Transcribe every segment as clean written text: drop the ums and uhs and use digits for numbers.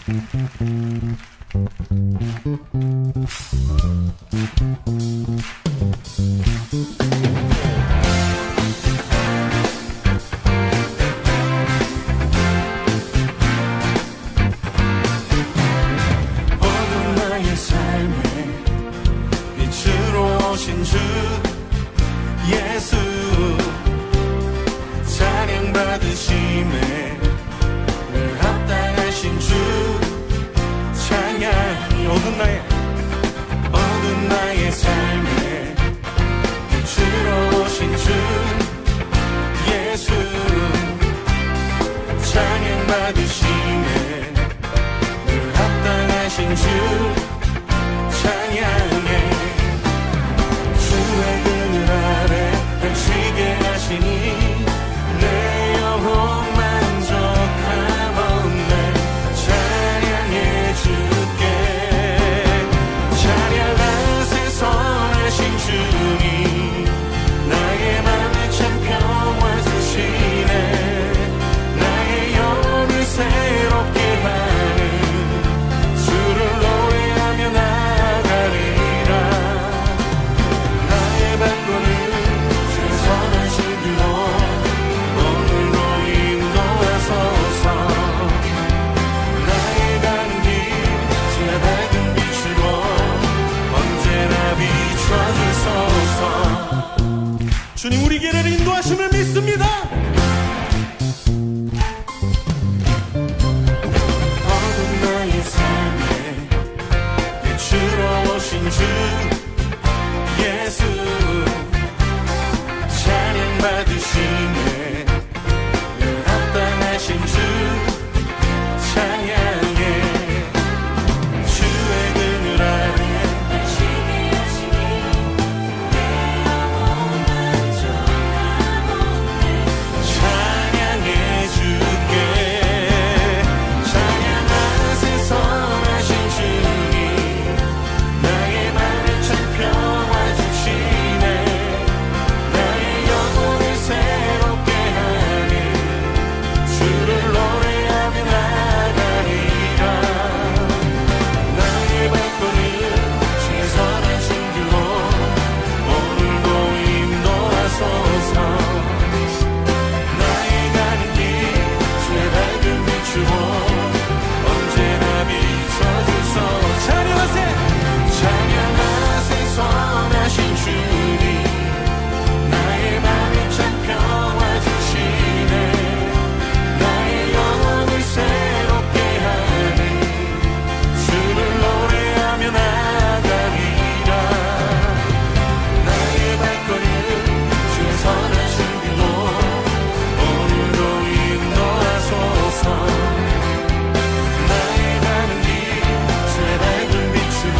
어두운 나의 삶에 빛으로 오신 주 예수 찬양 받으심에 늘 합당하신 주 찬양. 어두운 나의 삶에 빛으로 오신 주 예수 찬양 받으심에 늘 합당하신 주 찬양해. 주의 그늘 아래 펼치게 하시니 내 영혼 만족하건대 찬양해 주께. 찬양하세 선하신 주님 나의 맘에 참 평화 주시네. 나의 영혼을 새롭게 하는 주를 노래하며 나가리라. 나의 발걸음 주의 선하신 길로 오늘도 인도하소서. 나의 가는 길 주의 밝은 빛으로 언제나 비춰주소서. 주님 우리 길을 인도하심을 믿습니다. 어두운 나의 삶에 빛으로 오신 주 예수 찬양 받으시네 늘 합당하신 주 찬양해. 주의 그늘 아래 펼치게 하시니 내 영혼 만족하건대 찬양해 주께. 찬양하세 선하신 주님 나의 맘에 참 평화 주시네. 나의 영혼을 새롭게 하는 주를 노래하며 나가리라. 나의 발걸음 주의 선하신 길로 오늘도 인도하소서. 나의 가는 길 주의 밝은 빛으로 언제나 비춰주소서. 찬양하세 선하신 주님 나의 맘에 참 평화 주시네. 나의 영혼을 새롭게 하는 주를 노래하며 나가리라. 나의 발걸음 주의 선하신 길로 오늘도 인도하소서. 나의 가는 길 주의 밝은 빛으로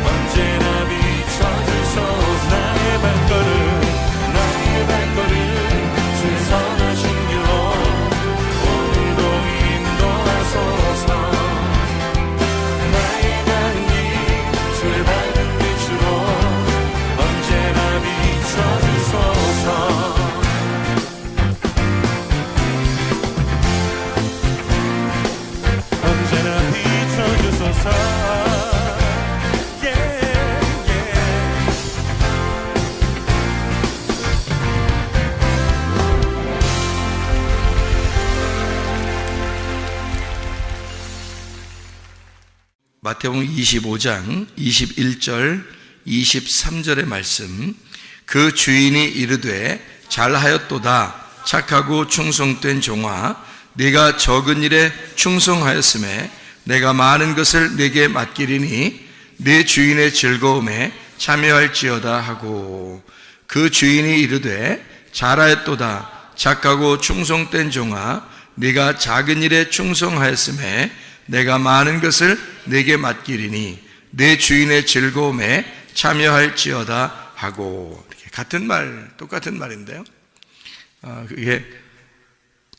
언제나 비춰주소서. 나의 발걸음 주의 선하신 길로 오늘도 인도하소서. 나의 가는 길 주의 밝은 빛으로 언제나 비춰주소서. 언제나 비춰주소서. 마태복음 25장 21절 23절의 말씀. 그 주인이 이르되 잘하였도다 착하고 충성된 종아 네가 적은 일에 충성하였음에 내가 많은 것을 네게 맡기리니 네 주인의 즐거움에 참여할지어다 하고. 그 주인이 이르되 잘하였도다 착하고 충성된 종아 네가 작은 일에 충성하였음에 내가 많은 것을 네게 맡기리니 내 주인의 즐거움에 참여할지어다 하고. 이렇게 같은 말, 똑같은 말인데요. 그게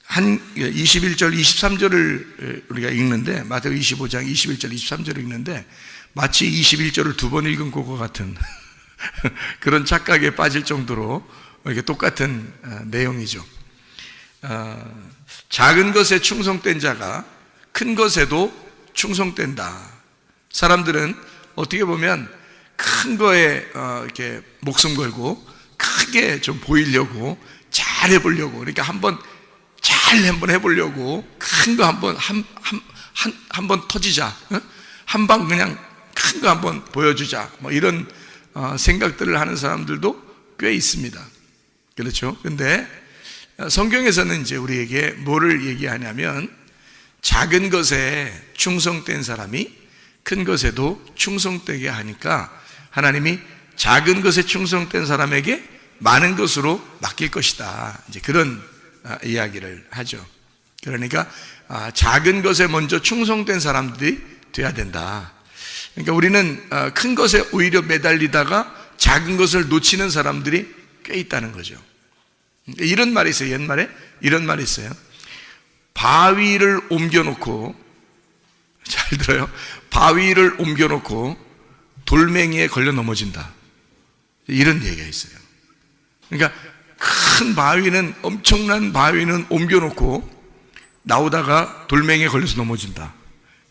한 21절, 23절을 우리가 읽는데, 마태복음 25장 21절, 23절을 읽는데 마치 21절을 두 번 읽은 것과 같은 그런 착각에 빠질 정도로 이게 똑같은 내용이죠. 작은 것에 충성된 자가 큰 것에도 충성된다. 사람들은 어떻게 보면 큰 거에 이렇게 목숨 걸고 크게 좀 보이려고 잘 해보려고, 그러니까 한번 해보려고 큰 거 한번 터지자, 한 방 그냥 큰 거 한번 보여주자, 뭐 이런 생각들을 하는 사람들도 꽤 있습니다. 그렇죠? 근데 성경에서는 이제 우리에게 뭐를 얘기하냐면, 작은 것에 충성된 사람이 큰 것에도 충성되게 하니까 하나님이 작은 것에 충성된 사람에게 많은 것으로 맡길 것이다, 이제 그런 이야기를 하죠. 그러니까 작은 것에 먼저 충성된 사람들이 돼야 된다. 그러니까 우리는 큰 것에 오히려 매달리다가 작은 것을 놓치는 사람들이 꽤 있다는 거죠. 이런 말이 있어요. 옛말에 이런 말이 있어요. 바위를 옮겨놓고, 잘 들어요, 바위를 옮겨놓고 돌멩이에 걸려 넘어진다, 이런 얘기가 있어요. 그러니까 큰 바위는, 엄청난 바위는 옮겨놓고 나오다가 돌멩이에 걸려서 넘어진다,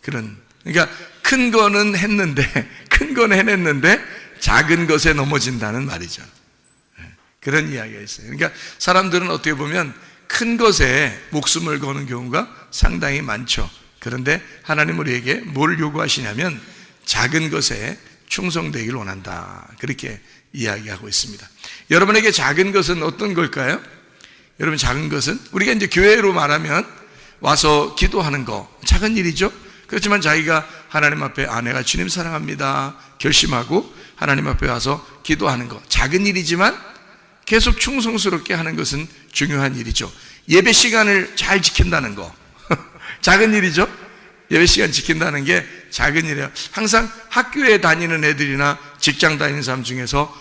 그런. 그러니까 큰 거는 해냈는데 작은 것에 넘어진다는 말이죠. 그런 이야기가 있어요. 그러니까 사람들은 어떻게 보면 큰 것에 목숨을 거는 경우가 상당히 많죠. 그런데 하나님은 우리에게 뭘 요구하시냐면 작은 것에 충성되기를 원한다, 그렇게 이야기하고 있습니다. 여러분에게 작은 것은 어떤 걸까요? 여러분, 작은 것은 우리가 이제 교회로 말하면 와서 기도하는 거 작은 일이죠. 그렇지만 자기가 하나님 앞에 내가 주님 사랑합니다 결심하고 하나님 앞에 와서 기도하는 거 작은 일이지만 계속 충성스럽게 하는 것은 중요한 일이죠. 예배 시간을 잘 지킨다는 거 작은 일이죠. 예배 시간 지킨다는 게 작은 일이에요. 항상 학교에 다니는 애들이나 직장 다니는 사람 중에서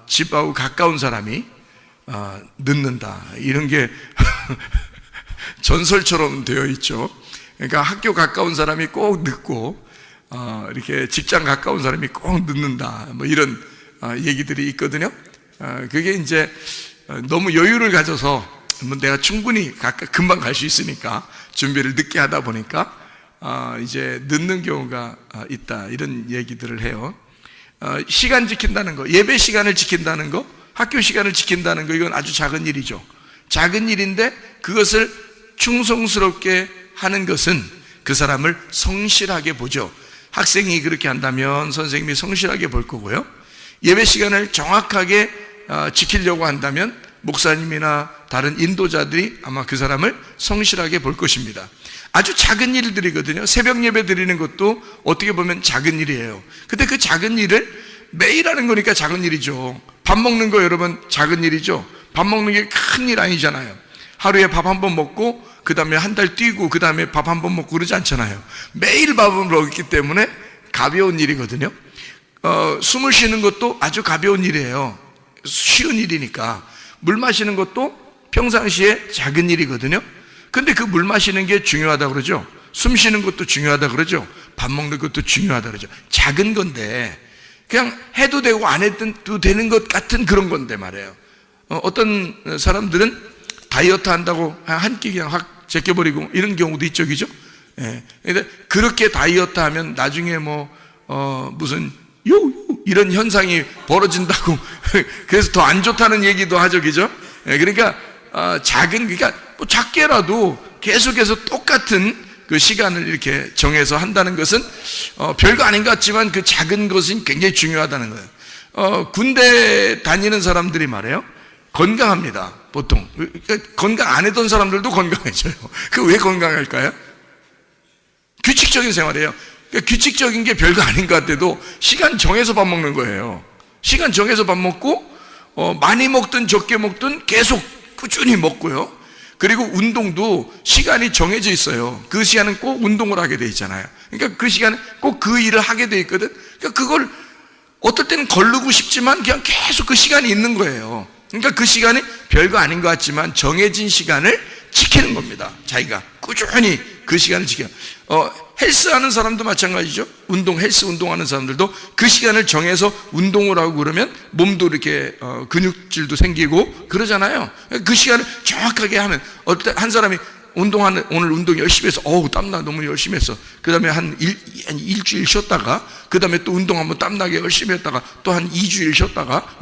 집하고 가까운 사람이 늦는다, 이런 게 전설처럼 되어 있죠. 그러니까 학교 가까운 사람이 꼭 늦고 이렇게 직장 가까운 사람이 꼭 늦는다, 뭐 이런 얘기들이 있거든요. 그게 이제 너무 여유를 가져서 내가 충분히 금방 갈 수 있으니까 준비를 늦게 하다 보니까 이제 늦는 경우가 있다, 이런 얘기들을 해요. 시간 지킨다는 거, 예배 시간을 지킨다는 거, 학교 시간을 지킨다는 거, 이건 아주 작은 일이죠. 작은 일인데 그것을 충성스럽게 하는 것은 그 사람을 성실하게 보죠. 학생이 그렇게 한다면 선생님이 성실하게 볼 거고요. 예배 시간을 정확하게 지키려고 한다면 목사님이나 다른 인도자들이 아마 그 사람을 성실하게 볼 것입니다. 아주 작은 일들이거든요. 새벽 예배 드리는 것도 어떻게 보면 작은 일이에요. 근데 그 작은 일을 매일 하는 거니까 작은 일이죠. 밥 먹는 거 여러분 작은 일이죠. 밥 먹는 게 큰 일 아니잖아요. 하루에 밥 한 번 먹고 그 다음에 한 달 뛰고 그 다음에 밥 한 번 먹고 그러지 않잖아요. 매일 밥을 먹기 때문에 가벼운 일이거든요. 숨을 쉬는 것도 아주 가벼운 일이에요. 쉬운 일이니까. 물 마시는 것도 평상시에 작은 일이거든요. 근데 그 물 마시는 게 중요하다 그러죠. 숨 쉬는 것도 중요하다 그러죠. 밥 먹는 것도 중요하다 그러죠. 작은 건데 그냥 해도 되고 안 해도 되는 것 같은 그런 건데 말이에요. 어떤 사람들은 다이어트 한다고 한 끼 그냥 확 제껴버리고 이런 경우도 있죠, 그죠? 예. 근데 그렇게 다이어트 하면 나중에 무슨 이런 현상이 벌어진다고 그래서 더 안 좋다는 얘기도 하죠, 그죠? 예. 그러니까 그러니까 작게라도 계속해서 똑같은 그 시간을 이렇게 정해서 한다는 것은 별거 아닌 것 같지만 그 작은 것은 굉장히 중요하다는 거예요. 군대 다니는 사람들이 말해요. 건강합니다, 보통. 그러니까 건강 안 했던 사람들도 건강해져요. 그 왜 건강할까요? 규칙적인 생활이에요. 그러니까 규칙적인 게 별거 아닌 것 같아도 시간 정해서 밥 먹는 거예요. 시간 정해서 밥 먹고 많이 먹든 적게 먹든 계속 꾸준히 먹고요. 그리고 운동도 시간이 정해져 있어요. 그 시간은 꼭 운동을 하게 돼 있잖아요. 그러니까 그 시간에 꼭 그 일을 하게 돼 있거든. 그러니까 그걸 어떨 때는 거르고 싶지만 그냥 계속 그 시간이 있는 거예요. 그러니까 그 시간이 별거 아닌 것 같지만 정해진 시간을 지키는 겁니다. 자기가 꾸준히 그 시간을 지켜요. 헬스하는 사람도 마찬가지죠. 헬스 운동하는 사람들도 그 시간을 정해서 운동을 하고 그러면 몸도 이렇게 근육질도 생기고 그러잖아요. 그 시간을 정확하게 하면 한 사람이 오늘 운동 열심히 해서, 땀나, 너무 열심히 했어. 그 다음에 한 일주일 쉬었다가, 그 다음에 또 운동 한번 땀나게 열심히 했다가, 또 한 2주일 쉬었다가,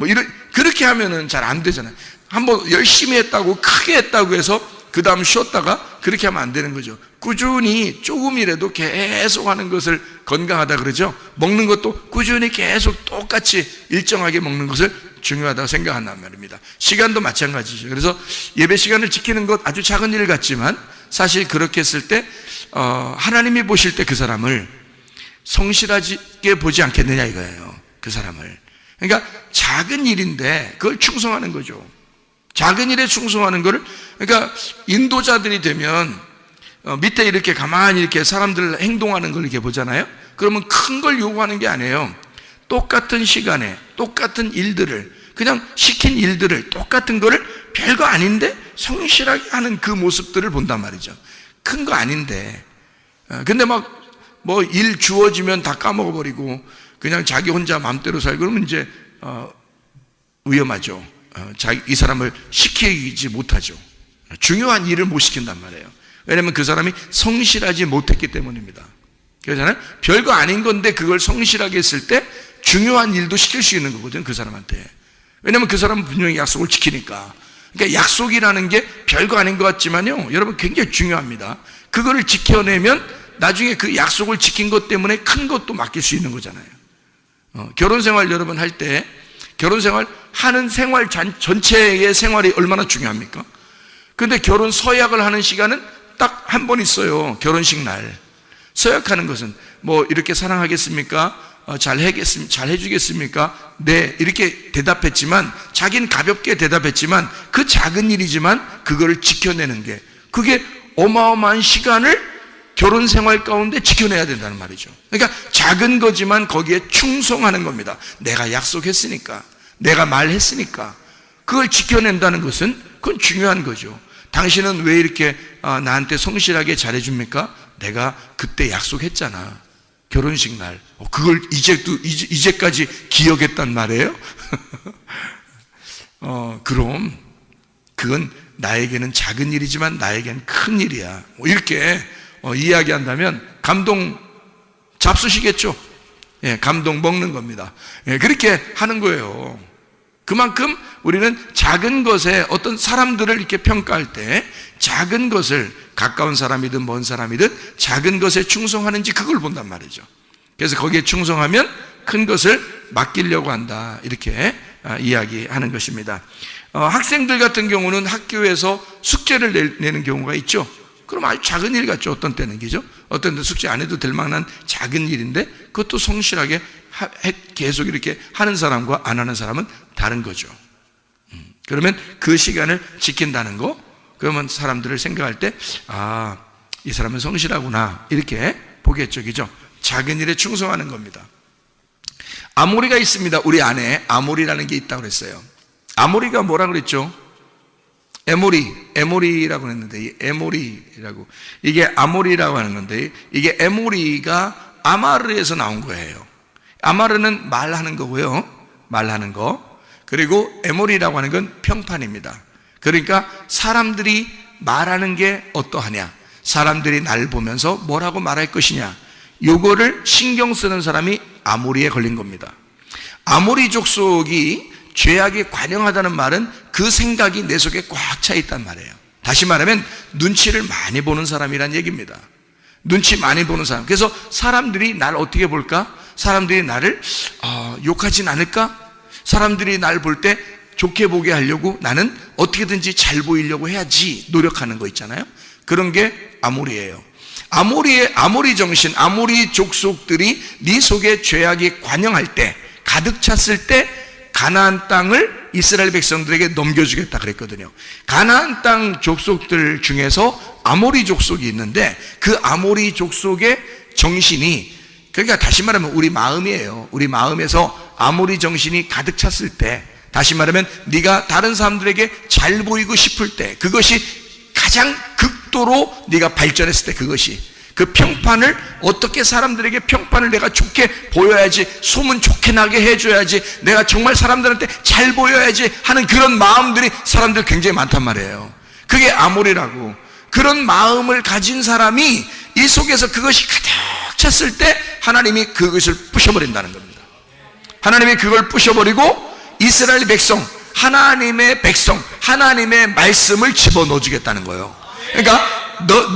그렇게 하면은 잘 안 되잖아요. 한번 열심히 했다고, 크게 했다고 해서, 그 다음 쉬었다가, 그렇게 하면 안 되는 거죠. 꾸준히 조금이라도 계속 하는 것을 건강하다 그러죠. 먹는 것도 꾸준히 계속 똑같이 일정하게 먹는 것을 중요하다고 생각한단 말입니다. 시간도 마찬가지죠. 그래서 예배 시간을 지키는 것 아주 작은 일 같지만 사실 그렇게 했을 때 하나님이 보실 때 그 사람을 성실하게 보지 않겠느냐 이거예요. 그 사람을. 그러니까 작은 일인데 그걸 충성하는 거죠. 작은 일에 충성하는 거를, 그러니까 인도자들이 되면 밑에 이렇게 가만히 이렇게 사람들 행동하는 걸 이렇게 보잖아요. 그러면 큰 걸 요구하는 게 아니에요. 똑같은 시간에 똑같은 일들을, 그냥 시킨 일들을, 똑같은 거를 별거 아닌데 성실하게 하는 그 모습들을 본단 말이죠. 큰 거 아닌데. 근데 뭐 일 주어지면 다 까먹어버리고 그냥 자기 혼자 마음대로 살고 그러면 이제 위험하죠. 이 사람을 시키지 못하죠. 중요한 일을 못 시킨단 말이에요. 왜냐하면 그 사람이 성실하지 못했기 때문입니다. 그렇잖아요. 별거 아닌 건데 그걸 성실하게 했을 때 중요한 일도 시킬 수 있는 거거든요, 그 사람한테. 왜냐하면 그 사람은 분명히 약속을 지키니까. 그러니까 약속이라는 게 별거 아닌 것 같지만요, 여러분 굉장히 중요합니다. 그거를 지켜내면 나중에 그 약속을 지킨 것 때문에 큰 것도 맡길 수 있는 거잖아요. 결혼 생활 여러분 할 때, 결혼 생활 하는 생활 전체의 생활이 얼마나 중요합니까? 근데 결혼 서약을 하는 시간은 딱 한 번 있어요. 결혼식 날. 서약하는 것은 뭐 이렇게 사랑하겠습니까? 잘 해주겠습니까? 네, 이렇게 대답했지만, 자기는 가볍게 대답했지만 그 작은 일이지만 그거를 지켜내는 게, 그게 어마어마한 시간을 결혼 생활 가운데 지켜내야 된다는 말이죠. 그러니까 작은 거지만 거기에 충성하는 겁니다. 내가 약속했으니까, 내가 말했으니까 그걸 지켜낸다는 것은 그건 중요한 거죠. 당신은 왜 이렇게 나한테 성실하게 잘해줍니까? 내가 그때 약속했잖아, 결혼식 날. 그걸 이제까지 기억했단 말이에요? 그럼 그건 나에게는 작은 일이지만 나에게는 큰 일이야. 이렇게 이야기한다면 감동 잡수시겠죠? 예, 감동 먹는 겁니다. 예, 그렇게 하는 거예요. 그만큼 우리는 작은 것에, 어떤 사람들을 이렇게 평가할 때 작은 것을, 가까운 사람이든 먼 사람이든 작은 것에 충성하는지 그걸 본단 말이죠. 그래서 거기에 충성하면 큰 것을 맡기려고 한다, 이렇게 이야기하는 것입니다. 학생들 같은 경우는 학교에서 숙제를 내는 경우가 있죠. 그럼 아주 작은 일 같죠. 어떤 때는, 그죠? 어떤 때는 숙제 안 해도 될 만한 작은 일인데 그것도 성실하게 계속 이렇게 하는 사람과 안 하는 사람은 다른 거죠. 그러면 그 시간을 지킨다는 거, 그러면 사람들을 생각할 때, 이 사람은 성실하구나, 이렇게 보겠죠. 그죠? 작은 일에 충성하는 겁니다. 아모리가 있습니다. 우리 안에 아모리라는 게 있다고 그랬어요. 아모리가 뭐라고 그랬죠? 에모리라고 했는데, 에모리라고, 이게 아모리라고 하는 건데, 이게 에모리가 아마르에서 나온 거예요. 아마르는 말하는 거고요, 말하는 거. 그리고 에모리라고 하는 건 평판입니다. 그러니까 사람들이 말하는 게 어떠하냐, 사람들이 날 보면서 뭐라고 말할 것이냐, 요거를 신경 쓰는 사람이 아모리에 걸린 겁니다. 아모리 족속이 죄악에 관영하다는 말은 그 생각이 내 속에 꽉 차 있단 말이에요. 다시 말하면 눈치를 많이 보는 사람이란 얘기입니다. 눈치 많이 보는 사람. 그래서 사람들이 날 어떻게 볼까? 사람들이 나를 욕하진 않을까? 사람들이 날 볼 때 좋게 보게 하려고 나는 어떻게든지 잘 보이려고 해야지 노력하는 거 있잖아요. 그런 게 아모리예요. 아모리 정신, 아모리 족속들이 네 속에 죄악이 관영할 때, 가득 찼을 때 가나안 땅을 이스라엘 백성들에게 넘겨주겠다 그랬거든요. 가나안 땅 족속들 중에서 아모리 족속이 있는데, 그 아모리 족속의 정신이, 그러니까 다시 말하면 우리 마음이에요. 우리 마음에서 아모리 정신이 가득 찼을 때, 다시 말하면 네가 다른 사람들에게 잘 보이고 싶을 때, 그것이 가장 극도로 네가 발전했을 때, 그것이 그 평판을, 어떻게 사람들에게 평판을 내가 좋게 보여야지, 소문 좋게 나게 해줘야지, 내가 정말 사람들한테 잘 보여야지 하는 그런 마음들이 사람들 굉장히 많단 말이에요. 그게 아모리라고. 그런 마음을 가진 사람이 이 속에서 그것이 가득 찼을 때 하나님이 그것을 부셔버린다는 겁니다. 하나님이 그걸 부셔버리고 이스라엘 백성, 하나님의 백성, 하나님의 말씀을 집어넣어 주겠다는 거예요. 그러니까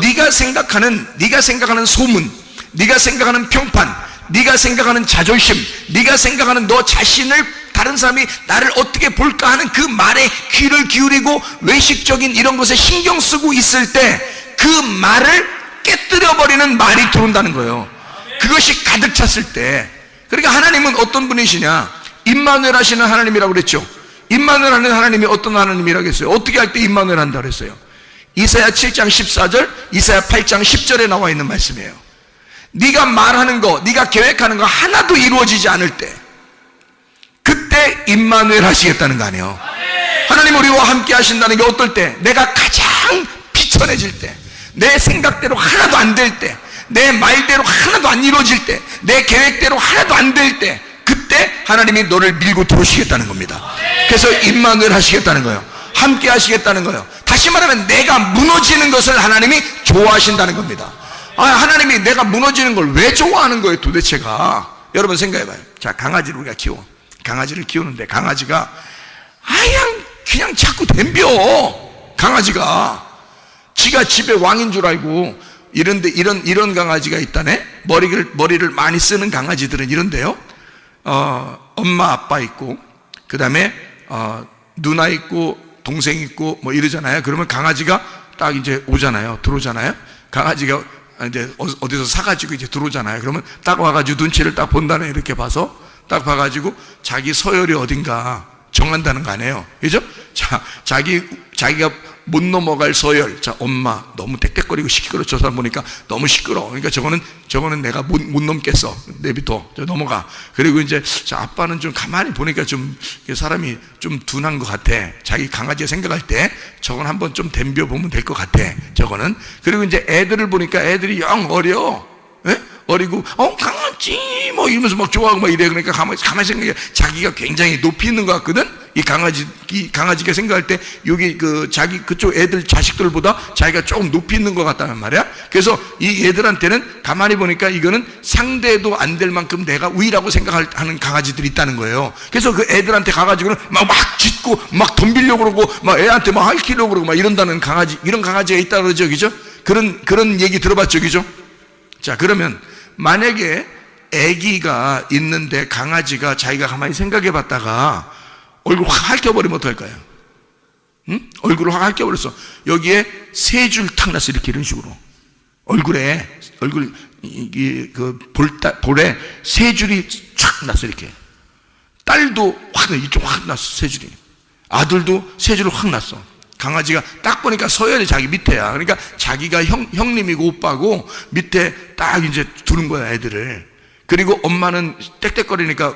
네가 생각하는 소문, 네가 생각하는 평판, 네가 생각하는 자존심, 네가 생각하는 너 자신을 다른 사람이 나를 어떻게 볼까 하는 그 말에 귀를 기울이고 외식적인 이런 것에 신경 쓰고 있을 때 그 말을 깨뜨려버리는 말이 들어온다는 거예요. 그것이 가득 찼을 때. 그러니까 하나님은 어떤 분이시냐? 임마누엘 하시는 하나님이라고 그랬죠. 임마누엘 하는 하나님이 어떤 하나님이라고 했어요? 어떻게 할 때 임마누엘 한다고 그랬어요? 이사야 7장 14절, 이사야 8장 10절에 나와 있는 말씀이에요. 네가 말하는 거, 네가 계획하는 거 하나도 이루어지지 않을 때, 그때 임마누엘 하시겠다는 거 아니에요. 하나님 우리와 함께 하신다는 게 어떨 때? 내가 가장 비천해질 때, 내 생각대로 하나도 안 될 때, 내 말대로 하나도 안 이루어질 때, 내 계획대로 하나도 안 될 때, 그때 하나님이 너를 밀고 들어오시겠다는 겁니다. 그래서 임마누엘 하시겠다는 거예요. 함께 하시겠다는 거예요. 다시 말하면 내가 무너지는 것을 하나님이 좋아하신다는 겁니다. 하나님이 내가 무너지는 걸 왜 좋아하는 거예요 도대체가? 여러분 생각해봐요. 자, 강아지를 우리가 키워. 강아지를 키우는데 강아지가 그냥 자꾸 덤벼. 강아지가 지가 집의 왕인 줄 알고 이런데 이런 강아지가 있다네. 머리를 많이 쓰는 강아지들은 이런데요. 엄마 아빠 있고 그 다음에 누나 있고 동생 있고 뭐 이러잖아요. 그러면 강아지가 딱 이제 오잖아요. 들어오잖아요. 강아지가 이제 어디서 사가지고 이제 들어오잖아요. 그러면 딱 와가지고 눈치를 딱 본다네. 이렇게 봐서 딱 봐가지고 자기 서열이 어딘가 정한다는 거 아니에요. 그죠? 자, 자기가 못 넘어갈 서열. 자, 엄마 너무 땡땡거리고 시끄러워. 저 사람 보니까 너무 시끄러워. 그러니까 저거는 내가 못 넘겠어. 내비둬. 저 넘어가. 그리고 이제 자, 아빠는 좀 가만히 보니까 좀 사람이 좀 둔한 것 같아. 자기 강아지가 생각할 때 저건 한번 좀 덤벼 보면 될 것 같아. 저거는. 그리고 이제 애들을 보니까 애들이 영 어려. 예? 어리고 강아지 뭐 이러면서 막 좋아하고 막 이래. 그러니까 가만히 생각해. 자기가 굉장히 높이 있는 것 같거든. 이 강아지가 생각할 때 여기 자기 그쪽 애들 자식들보다 자기가 조금 높이 있는 것 같다는 말이야. 그래서 이 애들한테는 가만히 보니까 이거는 상대도 안 될 만큼 내가 우위라고 생각하는 강아지들이 있다는 거예요. 그래서 그 애들한테 가가지고는 막 짖고 막 덤비려고 그러고 막 애한테 막 핥히려고 그러고 막 이런다는 이런 강아지가 있다 그러죠. 그죠? 그런 얘기 들어봤죠. 그죠? 자, 그러면 만약에 아기가 있는데 강아지가 자기가 가만히 생각해 봤다가 얼굴 확 핥혀버리면 어떡할까요? 응? 얼굴을 확 핥혀버렸어. 여기에 세 줄 탁 났어. 이렇게 이런 식으로. 얼굴에 볼에 세 줄이 촥 났어. 이렇게. 딸도 이쪽 확 났어. 세 줄이. 아들도 세 줄을 확 났어. 강아지가 딱 보니까 서열이 자기 밑에야. 그러니까 자기가 형님이고 오빠고 밑에 딱 이제 두는 거야, 애들을. 그리고 엄마는 떽떽거리니까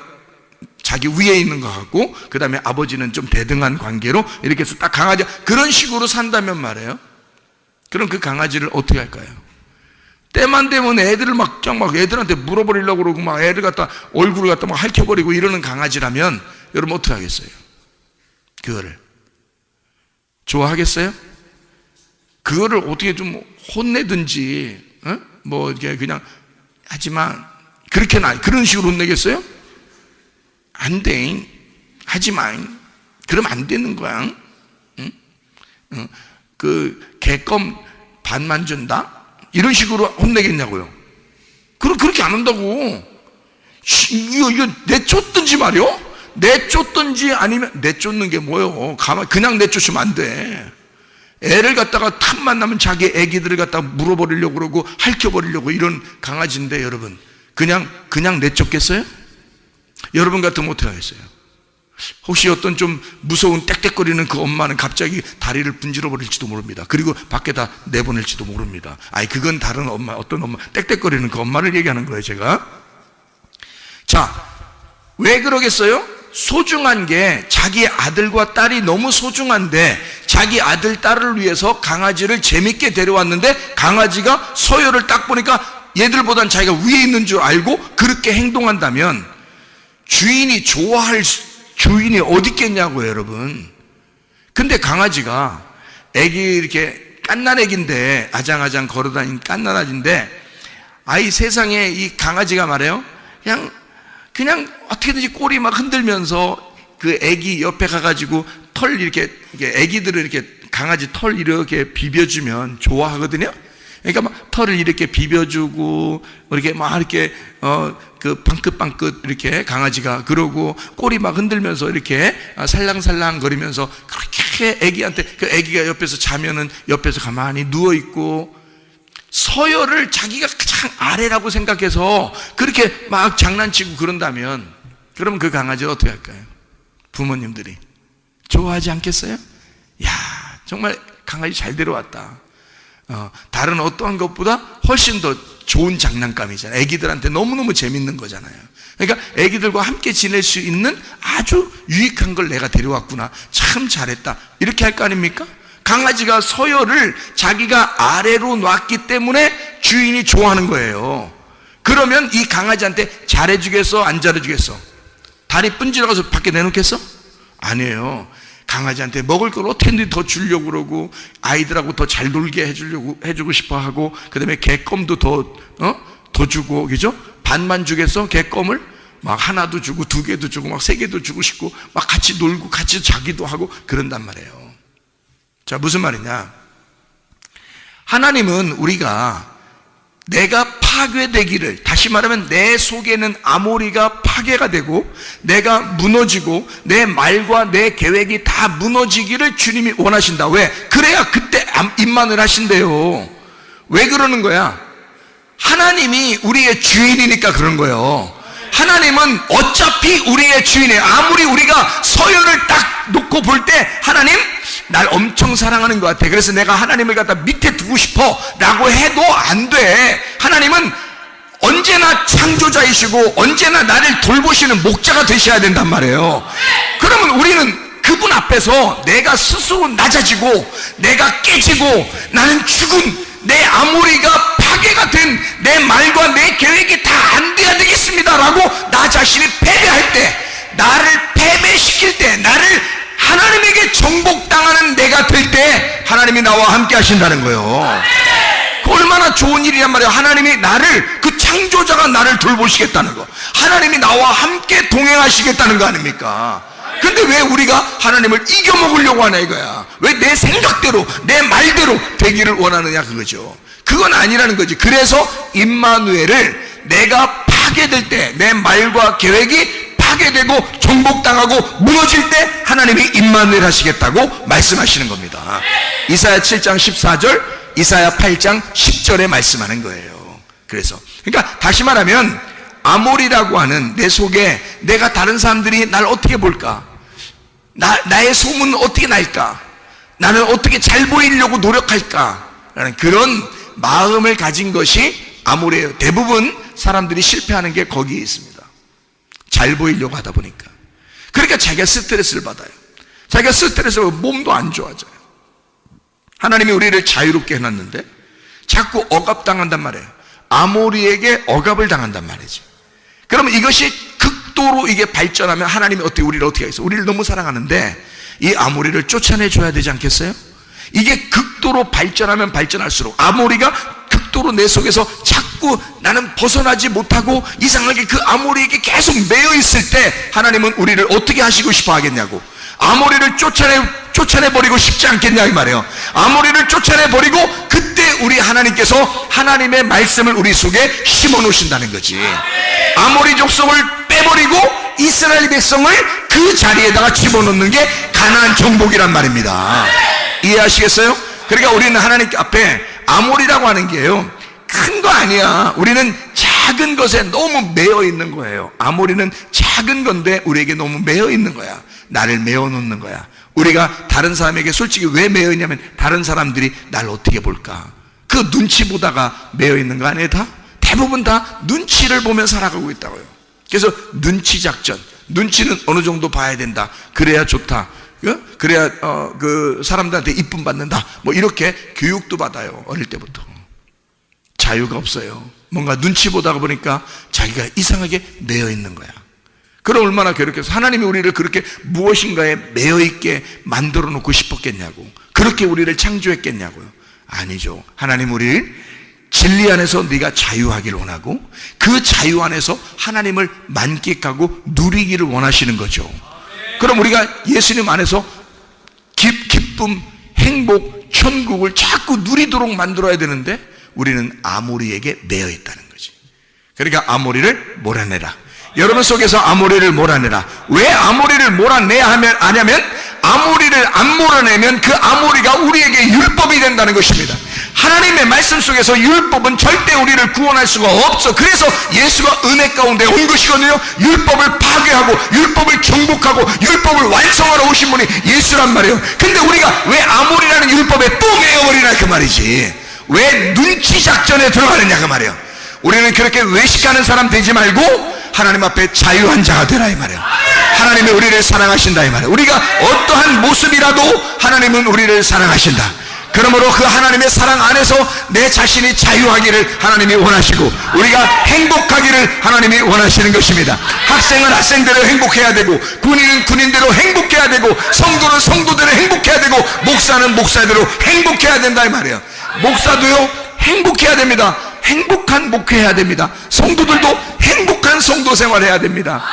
자기 위에 있는 것 같고, 그 다음에 아버지는 좀 대등한 관계로 이렇게 해서 딱 강아지가 그런 식으로 산다면 말이에요. 그럼 그 강아지를 어떻게 할까요? 때만 되면 애들을 막 애들한테 물어버리려고 그러고 막 애들 갖다 얼굴을 갖다 막 핥혀버리고 이러는 강아지라면 여러분 어떻게 하겠어요? 그거를 좋아하겠어요? 그거를 어떻게 좀 혼내든지, 뭐 이렇게 그냥 하지만 그렇게는 그런 식으로 혼내겠어요? 안 돼. 하지마. 그러면 안 되는 거야. 응? 그 개껌 반만 준다? 이런 식으로 혼내겠냐고요. 그렇게 안 한다고. 이거 내쫓든지 말이요. 내쫓든지 아니면 내쫓는 게 뭐예요? 그냥 내쫓으면 안 돼. 애를 갖다가 탐만 나면 자기 애기들을 갖다가 물어버리려고 그러고 핥혀버리려고 이런 강아지인데 여러분 그냥 내쫓겠어요? 여러분 같으면 어떻게 하겠어요? 혹시 어떤 좀 무서운 떽떽거리는 그 엄마는 갑자기 다리를 분질러 버릴지도 모릅니다. 그리고 밖에다 내보낼지도 모릅니다. 그건 다른 엄마, 어떤 엄마, 떽떽거리는 그 엄마를 얘기하는 거예요, 제가. 자, 왜 그러겠어요? 소중한 게 자기 아들과 딸이 너무 소중한데 자기 아들, 딸을 위해서 강아지를 재밌게 데려왔는데 강아지가 서열을 딱 보니까 얘들보단 자기가 위에 있는 줄 알고 그렇게 행동한다면 주인이 좋아할 주인이 어디 있겠냐고요, 여러분. 근데 강아지가 애기 이렇게 갓난애기인데, 아장아장 걸어다니는 갓난아기인데, 아이 세상에 이 강아지가 말해요. 그냥 어떻게든지 꼬리 막 흔들면서 그 애기 옆에 가가지고 털 이렇게 애기들을 이렇게 강아지 털 이렇게 비벼주면 좋아하거든요. 그러니까 막 털을 이렇게 비벼주고 이렇게 막 이렇게 그 방긋방긋 이렇게 강아지가 그러고 꼬리 막 흔들면서 이렇게 살랑살랑 거리면서 그렇게 애기한테, 그 애기가 옆에서 자면은 옆에서 가만히 누워 있고, 서열을 자기가 가장 아래라고 생각해서 그렇게 막 장난치고 그런다면, 그러면 그 강아지를 어떻게 할까요? 부모님들이 좋아하지 않겠어요? 야, 정말 강아지 잘 데려왔다. 다른 어떠한 것보다 훨씬 더 좋은 장난감이잖아요. 애기들한테 너무너무 재밌는 거잖아요. 그러니까 애기들과 함께 지낼 수 있는 아주 유익한 걸 내가 데려왔구나, 참 잘했다, 이렇게 할 거 아닙니까? 강아지가 서열을 자기가 아래로 놨기 때문에 주인이 좋아하는 거예요. 그러면 이 강아지한테 잘해주겠어, 안 잘해주겠어? 다리 분질러가서 밖에 내놓겠어? 아니에요. 강아지한테 먹을 걸 어떻게든 더 주려고 그러고, 아이들하고 더 잘 놀게 해주고 싶어 하고, 그 다음에 개껌도 더 주고, 그죠? 반만 주겠어? 개껌을? 막 하나도 주고, 두 개도 주고, 막 세 개도 주고 싶고, 막 같이 놀고, 같이 자기도 하고, 그런단 말이에요. 자, 무슨 말이냐? 하나님은 우리가 내가 파괴되기를, 다시 말하면 내 속에는 아모리가 파괴가 되고 내가 무너지고 내 말과 내 계획이 다 무너지기를 주님이 원하신다. 왜? 그래야 그때 임만을 하신대요. 왜 그러는 거야? 하나님이 우리의 주인이니까 그런 거예요. 하나님은 어차피 우리의 주인이에요. 아무리 우리가 서열을 딱 놓고 볼 때 하나님 날 엄청 사랑하는 것 같아, 그래서 내가 하나님을 갖다 밑에 두고 싶어 라고 해도 안 돼. 하나님은 언제나 창조자이시고 언제나 나를 돌보시는 목자가 되셔야 된단 말이에요. 그러면 우리는 그분 앞에서 내가 스스로 낮아지고 내가 깨지고 나는 죽은 내 아모리가 파괴가 된 내 말과 내 계획이 다 안 돼야 되겠습니다 라고 나 자신이 패배할 때, 나를 패배시킬 때, 나를 하나님에게 정복당하는 내가 될 때 하나님이 나와 함께 하신다는 거예요. 그 얼마나 좋은 일이란 말이에요. 하나님이 나를, 그 창조자가 나를 돌보시겠다는 거, 하나님이 나와 함께 동행하시겠다는 거 아닙니까? 근데 왜 우리가 하나님을 이겨먹으려고 하나 이거야. 왜 내 생각대로 내 말대로 되기를 원하느냐 그거죠. 그건 아니라는 거지. 그래서 임마누엘을 내가 파괴될 때, 내 말과 계획이 파괴되고 정복당하고 무너질 때 하나님이 임마누엘 하시겠다고 말씀하시는 겁니다. 이사야 7장 14절, 이사야 8장 10절에 말씀하는 거예요. 그래서 그러니까 다시 말하면 아모리라고 하는 내 속에 내가 다른 사람들이 날 어떻게 볼까, 나의 소문은 어떻게 날까, 나는 어떻게 잘 보이려고 노력할까 라는 그런 마음을 가진 것이 아모리예요. 대부분 사람들이 실패하는 게 거기에 있습니다. 잘 보이려고 하다 보니까. 그러니까 자기가 스트레스를 받아요. 자기가 스트레스로 몸도 안 좋아져요. 하나님이 우리를 자유롭게 해놨는데 자꾸 억압당한단 말이에요. 아모리에게 억압을 당한단 말이지. 그러면 이것이 극도로 이게 발전하면 하나님이 우리를 어떻게 하겠어요? 우리를 너무 사랑하는데 이 아모리를 쫓아내줘야 되지 않겠어요? 이게 극도로 발전하면 발전할수록, 아모리가 극도로 내 속에서 자꾸 나는 벗어나지 못하고 이상하게 그 아모리에게 계속 매여 있을 때 하나님은 우리를 어떻게 하시고 싶어 하겠냐고. 아모리를 쫓아내버리고 싶지 않겠냐 이 말이에요. 아모리를 쫓아내버리고 그때 우리 하나님께서 하나님의 말씀을 우리 속에 심어 놓으신다는 거지. 아모리 족속을 빼버리고 이스라엘 백성을 그 자리에다가 집어넣는 게 가나안 정복이란 말입니다. 이해하시겠어요? 그러니까 우리는 하나님 앞에 아모리라고 하는 게요, 큰 거 아니야. 우리는 작은 것에 너무 매여 있는 거예요. 아모리는 작은 건데 우리에게 너무 매여 있는 거야. 나를 매어 놓는 거야. 우리가 다른 사람에게 솔직히 왜 매여 있냐면 다른 사람들이 날 어떻게 볼까, 그 눈치 보다가 매여 있는 거 아니에요? 대부분 다 눈치를 보며 살아가고 있다고요. 그래서 눈치 작전, 눈치는 어느 정도 봐야 된다, 그래야 좋다, 그래야 그 사람들한테 이쁨 받는다, 뭐 이렇게 교육도 받아요. 어릴 때부터. 자유가 없어요. 뭔가 눈치 보다가 보니까 자기가 이상하게 매여 있는 거야. 그럼 얼마나 괴롭겠어. 하나님이 우리를 그렇게 무엇인가에 매여 있게 만들어 놓고 싶었겠냐고, 그렇게 우리를 창조했겠냐고요. 아니죠. 하나님 우리를 진리 안에서 네가 자유하기를 원하고 그 자유 안에서 하나님을 만끽하고 누리기를 원하시는 거죠. 그럼 우리가 예수님 안에서 기쁨, 행복, 천국을 자꾸 누리도록 만들어야 되는데 우리는 아모리에게 매여 있다는 거지. 그러니까 아모리를 몰아내라. 여러분 속에서 아모리를 몰아내라. 왜 아모리를 몰아내야 하냐면 아모리를 안 몰아내면 그 아모리가 우리에게 율법이 된다는 것입니다. 하나님의 말씀 속에서 율법은 절대 우리를 구원할 수가 없어. 그래서 예수가 은혜 가운데 온 것이거든요. 율법을 파괴하고 율법을 정복하고 율법을 완성하러 오신 분이 예수란 말이에요. 근데 우리가 왜 아모리라는 율법에 또 매여버리나 그 말이지. 왜 눈치 작전에 들어가느냐 그 말이에요. 우리는 그렇게 외식하는 사람 되지 말고 하나님 앞에 자유한 자가 되라 이 말이에요. 하나님이 우리를 사랑하신다 이 말이에요. 우리가 어떠한 모습이라도 하나님은 우리를 사랑하신다. 그러므로 그 하나님의 사랑 안에서 내 자신이 자유하기를 하나님이 원하시고 우리가 행복하기를 하나님이 원하시는 것입니다. 학생은 학생대로 행복해야 되고 군인은 군인대로 행복해야 되고 성도는 성도대로 행복해야 되고 목사는 목사대로 행복해야 된다 이 말이에요. 목사도요 행복해야 됩니다. 행복한 목회해야 됩니다. 성도들도 행복한 성도 생활해야 됩니다.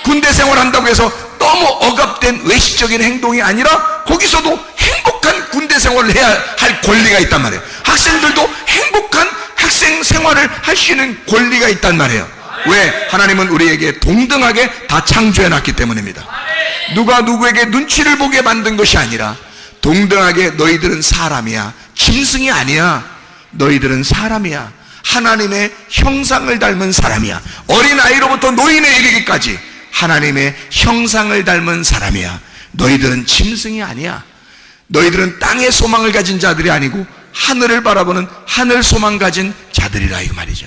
군대 생활한다고 해서 너무 억압된 외식적인 행동이 아니라 거기서도 행복한 군대 생활을 해야 할 권리가 있단 말이에요. 학생들도 행복한 학생 생활을 할 수 있는 권리가 있단 말이에요. 왜? 하나님은 우리에게 동등하게 다 창조해놨기 때문입니다. 누가 누구에게 눈치를 보게 만든 것이 아니라 동등하게 너희들은 사람이야. 짐승이 아니야. 너희들은 사람이야. 하나님의 형상을 닮은 사람이야. 어린아이로부터 노인에 이르기까지 하나님의 형상을 닮은 사람이야. 너희들은 짐승이 아니야. 너희들은 땅의 소망을 가진 자들이 아니고 하늘을 바라보는 하늘 소망 가진 자들이라 이 말이죠.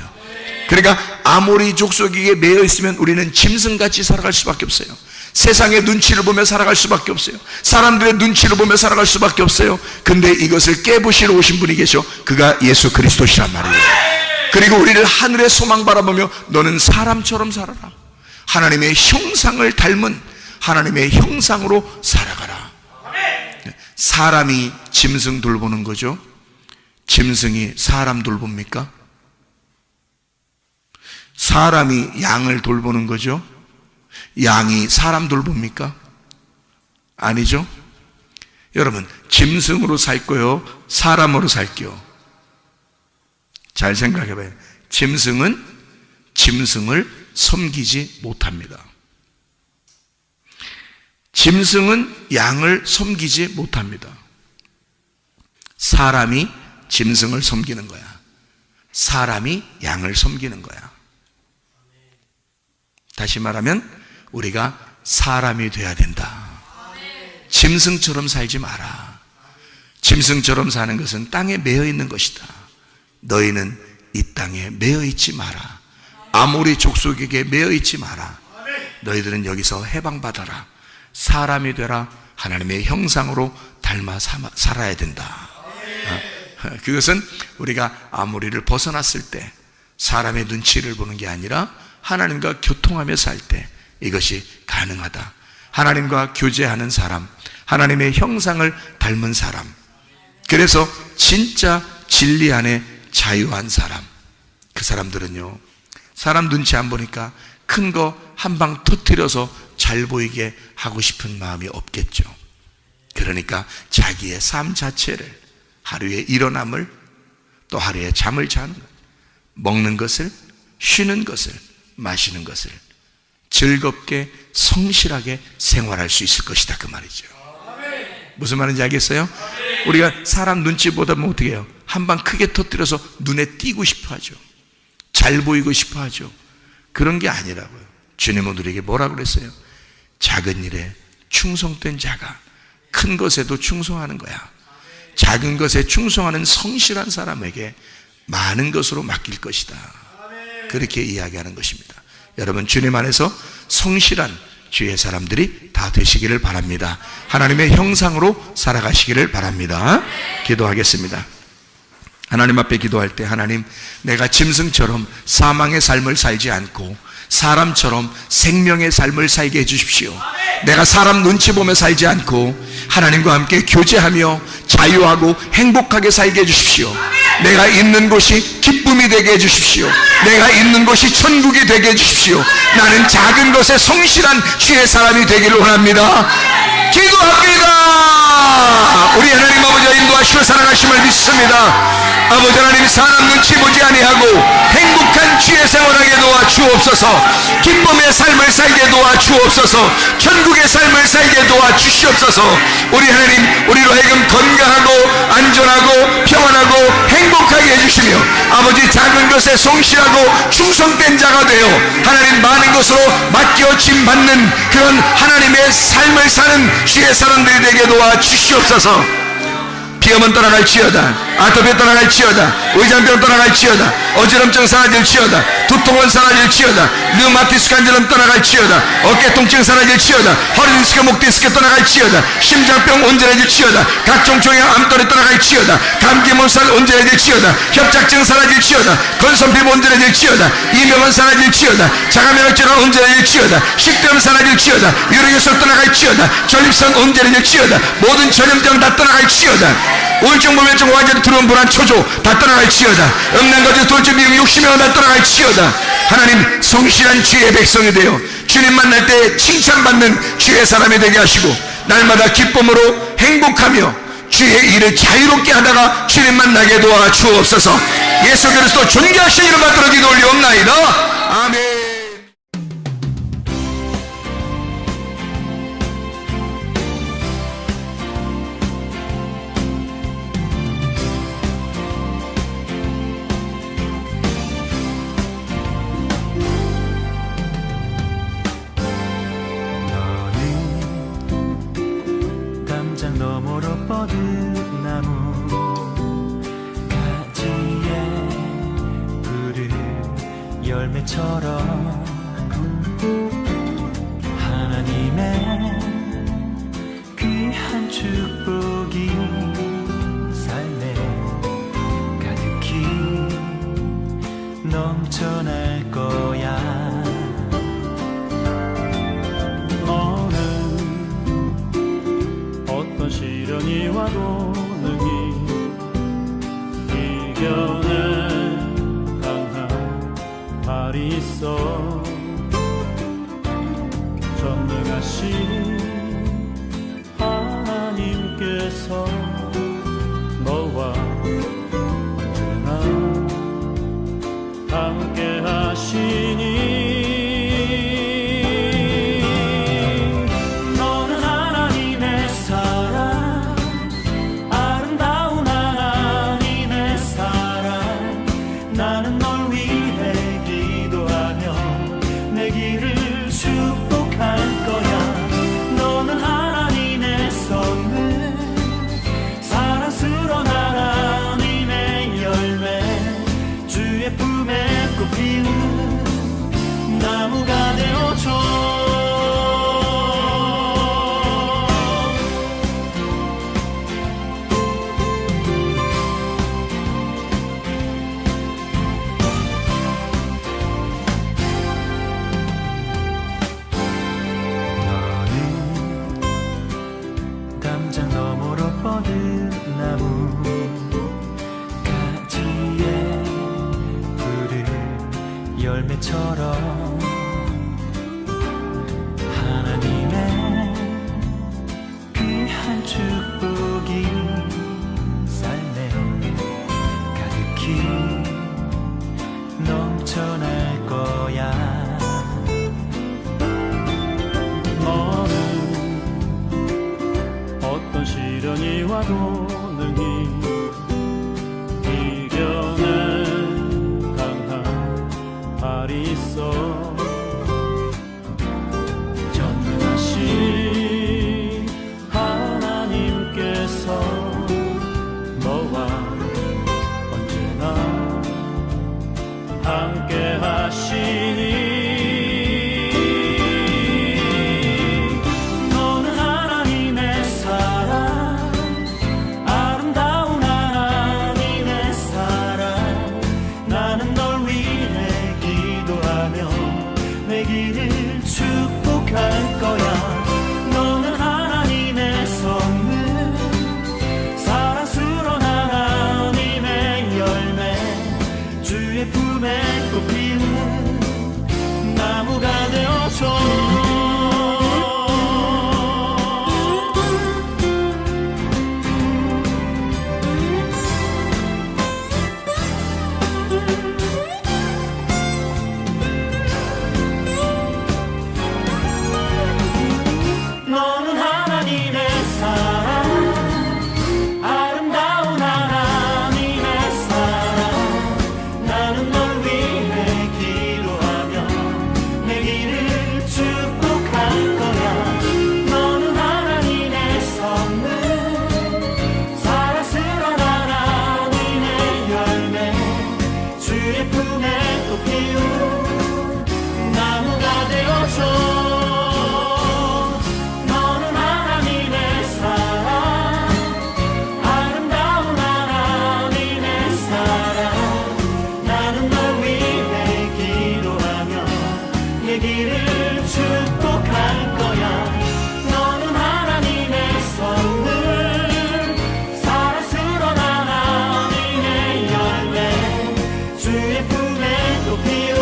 그러니까 아모리 족속에게 매여 있으면 우리는 짐승같이 살아갈 수밖에 없어요. 세상의 눈치를 보며 살아갈 수밖에 없어요. 사람들의 눈치를 보며 살아갈 수밖에 없어요. 근데 이것을 깨부시러 오신 분이 계셔. 그가 예수 그리스도시란 말이에요. 그리고 우리를 하늘의 소망 바라보며 너는 사람처럼 살아라. 하나님의 형상을 닮은 하나님의 형상으로 살아가라. 사람이 짐승 돌보는 거죠. 짐승이 사람 돌봅니까? 사람이 양을 돌보는 거죠. 양이 사람 돌봅니까? 아니죠. 여러분, 짐승으로 살 거요, 사람으로 살게요. 잘 생각해봐요. 짐승은 짐승을 섬기지 못합니다. 짐승은 양을 섬기지 못합니다. 사람이 짐승을 섬기는 거야. 사람이 양을 섬기는 거야. 다시 말하면 우리가 사람이 돼야 된다. 짐승처럼 살지 마라. 짐승처럼 사는 것은 땅에 매여 있는 것이다. 너희는 이 땅에 매여 있지 마라. 아모리 족속에게 매여 있지 마라. 너희들은 여기서 해방받아라. 사람이 되라. 하나님의 형상으로 닮아 살아야 된다. 그것은 우리가 아모리를 벗어났을 때 사람의 눈치를 보는 게 아니라 하나님과 교통하며 살 때 이것이 가능하다. 하나님과 교제하는 사람, 하나님의 형상을 닮은 사람, 그래서 진짜 진리 안에 자유한 사람, 그 사람들은요 사람 눈치 안 보니까 큰 거 한 방 터뜨려서 잘 보이게 하고 싶은 마음이 없겠죠. 그러니까 자기의 삶 자체를, 하루의 일어남을, 또 하루의 잠을 자는 것, 먹는 것을, 쉬는 것을, 마시는 것을 즐겁게 성실하게 생활할 수 있을 것이다 그 말이죠. 무슨 말인지 알겠어요? 우리가 사람 눈치 보다 보면 어떻게 해요? 한 방 크게 터뜨려서 눈에 띄고 싶어 하죠. 잘 보이고 싶어 하죠. 그런 게 아니라고요. 주님은 우리에게 뭐라고 그랬어요? 작은 일에 충성된 자가 큰 것에도 충성하는 거야. 작은 것에 충성하는 성실한 사람에게 많은 것으로 맡길 것이다. 그렇게 이야기하는 것입니다. 여러분, 주님 안에서 성실한 주의 사람들이 다 되시기를 바랍니다. 하나님의 형상으로 살아가시기를 바랍니다. 기도하겠습니다. 하나님 앞에 기도할 때, 하나님, 내가 짐승처럼 사망의 삶을 살지 않고 사람처럼 생명의 삶을 살게 해주십시오. 내가 사람 눈치 보며 살지 않고 하나님과 함께 교제하며 자유하고 행복하게 살게 해주십시오. 내가 있는 곳이 기쁨이 되게 해주십시오. 내가 있는 곳이 천국이 되게 해주십시오. 나는 작은 것에 성실한 주의 사람이 되기를 원합니다. 기도합니다. 우리 하나님 아버지와 인도하시고 사랑하심을 믿습니다. 아버지 하나님, 사람 눈치 보지 아니하고 행복한 주의 생활하게 도와주옵소서. 기쁨의 삶을 살게 도와주옵소서. 천국의 삶을 살게 도와주시옵소서. 우리 하나님, 우리로 하여금 건강하고 안전하고 평안하고 행복하게 해주시며 아버지, 작은 것에 성실하고 충성된 자가 되어 하나님 많은 것으로 맡겨짐 받는 그런 하나님의 삶을 사는 주의 사람들이 되게 도와주시옵소서. 비염은 떠나갈지어다, 아토피 떠나갈지어다, 의장병 떠나갈지어다, 어지럼증 사라질지어다, 두통은 사라질지어다, 류마티스 관절은 떠나갈지어다, 어깨 통증 사라질지어다, 허리 디스크, 목 디스크 떠나갈지어다, 심장병 온전해질지어다, 각종 종양 암돌이 떠나갈지어다, 감기 몸살 온전해질지어다, 협착증 사라질지어다, 건선피부 온전해질지어다, 이명은 사라질지어다, 자가면역질환 온전해질지어다, 식도염 사라질지어다, 유력요소 떠나갈지어다, 전립선 온전해질지어다, 모든 전염병 다 떠나갈지어다, 우울증, 불면증, 완전히 두려움, 불안, 초조 다 떠나갈지어다, 음란거짓, 돌주, 미움, 욕심이 다 떠나갈지어다. 하나님, 성실한 주의 백성이 되어 주님 만날 때 칭찬받는 주의 사람이 되게 하시고 날마다 기쁨으로 행복하며 주의 일을 자유롭게 하다가 주님 만나게 도와주옵소서. 예수 그리스도 존귀하신 이름 받들어 기도 올리옵나이다. 아멘. 너머로 뻗은 나무 가지에 푸른 열매처럼 하나님의 귀한 축복이 삶에 가득히 넘쳐날 거야. 시련이 와도 능히 이겨낼 강한 발이 있어. 전능하신 하나님께서 너와 언제나 함께 하시니 나무가 되어줘. 너는 담장 너머로 뻗은 나무 가지에 푸른 열매처럼 하나님의 귀한 축복이 삶에 가득히 넘쳐날 거야. 너는 어떤 시련이 와도 능히 이겨낼 강한 발이 있어. 전능하신 하나님께서 너와 언제나 함께 하시니 거야. 너는 하나님의 선물, 사랑 되기를 축복할 거야. 너는 하나님의 선물, 사랑스러운 하나님의 열매, 주의 품에 또 피어